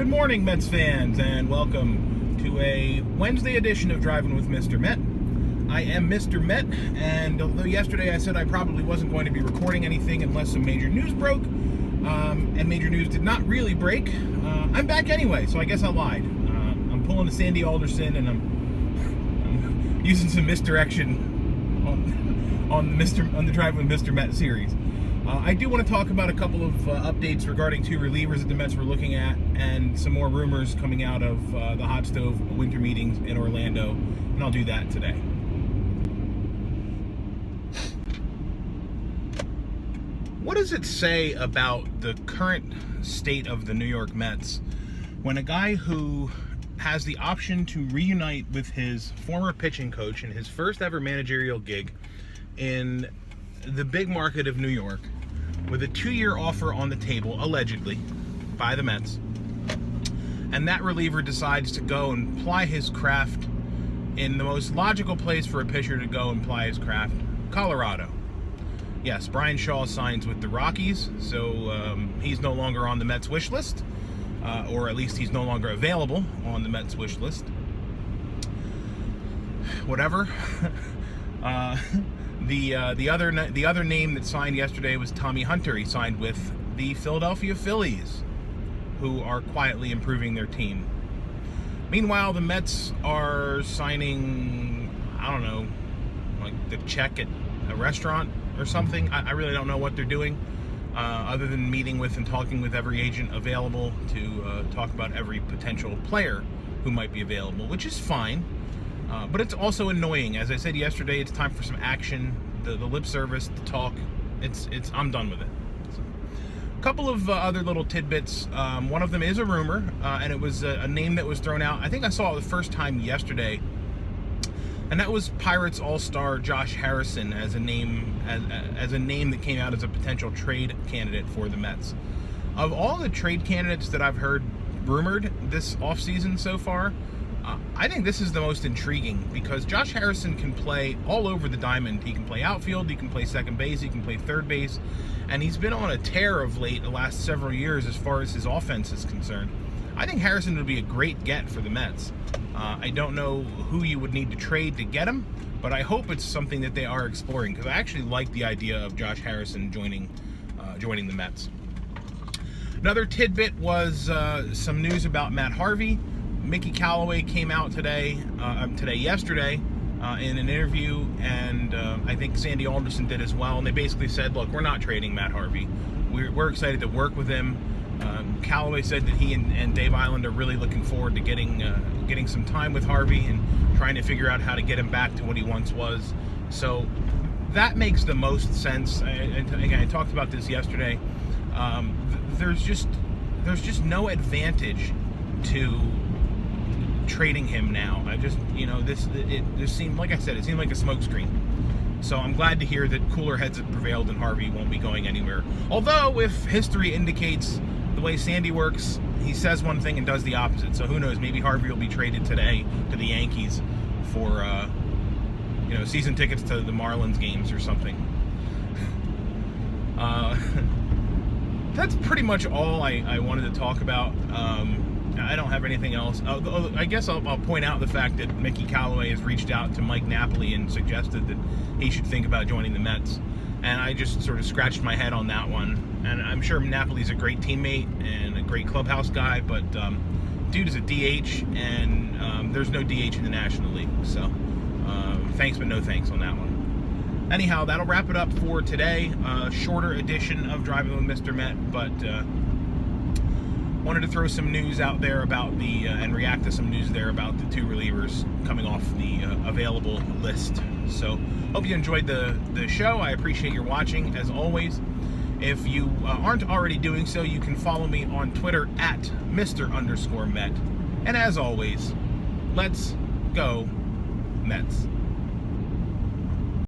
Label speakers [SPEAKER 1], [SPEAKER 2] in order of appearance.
[SPEAKER 1] Good morning, Mets fans, and welcome to a Wednesday edition of Driving with Mr. Met. I am Mr. Met, and although yesterday I said I probably wasn't going to be recording anything unless some major news broke, and major news did not really break, I'm back anyway, so I guess I lied. I'm pulling a Sandy Alderson, and I'm using some misdirection on the Driving with Mr. Met series. I do want to talk about a couple of updates regarding two relievers that the Mets were looking at, and some more rumors coming out of the hot stove winter meetings in Orlando, and I'll do that today. What does it say about the current state of the New York Mets when a guy who has the option to reunite with his former pitching coach in his first ever managerial gig in the big market of New York, with a 2-year offer on the table, allegedly, by the Mets, and that reliever decides to go and ply his craft in the most logical place for a pitcher to go and ply his craft, Colorado. Yes, Bryan signs with the Rockies, so he's no longer on the Mets wish list, or at least he's no longer available on the Mets wish list. Whatever. The other name that signed yesterday was Tommy Hunter. He signed with the Philadelphia Phillies, who are quietly improving their team. Meanwhile, the Mets are signing, I don't know, like the check at a restaurant or something. I really don't know what they're doing, other than meeting with and talking with every agent available to talk about every potential player who might be available, which is fine. But it's also annoying. As I said yesterday, it's time for some action. The lip service, the talk. I'm done with it. So, a couple of other little tidbits. One of them is a rumor, and it was a name that was thrown out. I think I saw it the first time yesterday, and that was Pirates All-Star Josh Harrison as a name that came out as a potential trade candidate for the Mets. Of all the trade candidates that I've heard rumored this offseason so far, I think this is the most intriguing, because Josh Harrison can play all over the diamond. He can play outfield, he can play second base, he can play third base, and he's been on a tear of late the last several years as far as his offense is concerned. I think Harrison would be a great get for the Mets. I don't know who you would need to trade to get him, but I hope it's something that they are exploring, because I actually like the idea of Josh Harrison joining the Mets. Another tidbit was some news about Matt Harvey. Mickey Callaway came out yesterday, in an interview, and I think Sandy Alderson did as well. And they basically said, "Look, we're not trading Matt Harvey. We're excited to work with him." Callaway said that he and Dave Island are really looking forward to getting some time with Harvey and trying to figure out how to get him back to what he once was. So that makes the most sense. Again, I talked about this yesterday. There's just no advantage to trading him now. It just seemed, like I said, it seemed like a smokescreen. So I'm glad to hear that cooler heads have prevailed and Harvey won't be going anywhere. Although, if history indicates the way Sandy works, he says one thing and does the opposite. So who knows? Maybe Harvey will be traded today to the Yankees for season tickets to the Marlins games or something. That's pretty much all I wanted to talk about. I don't have anything else. I guess I'll point out the fact that Mickey Callaway has reached out to Mike Napoli and suggested that he should think about joining the Mets. And I just sort of scratched my head on that one. And I'm sure Napoli's a great teammate and a great clubhouse guy, but dude is a DH, and there's no DH in the National League. So thanks, but no thanks on that one. Anyhow, that'll wrap it up for today. Shorter edition of Driving with Mr. Met, but wanted to throw some news out there about and react to some news there about the two relievers coming off the available list. So, hope you enjoyed the show. I appreciate your watching, as always. If you aren't already doing so, you can follow me on Twitter at Mr_Met. And as always, let's go Mets.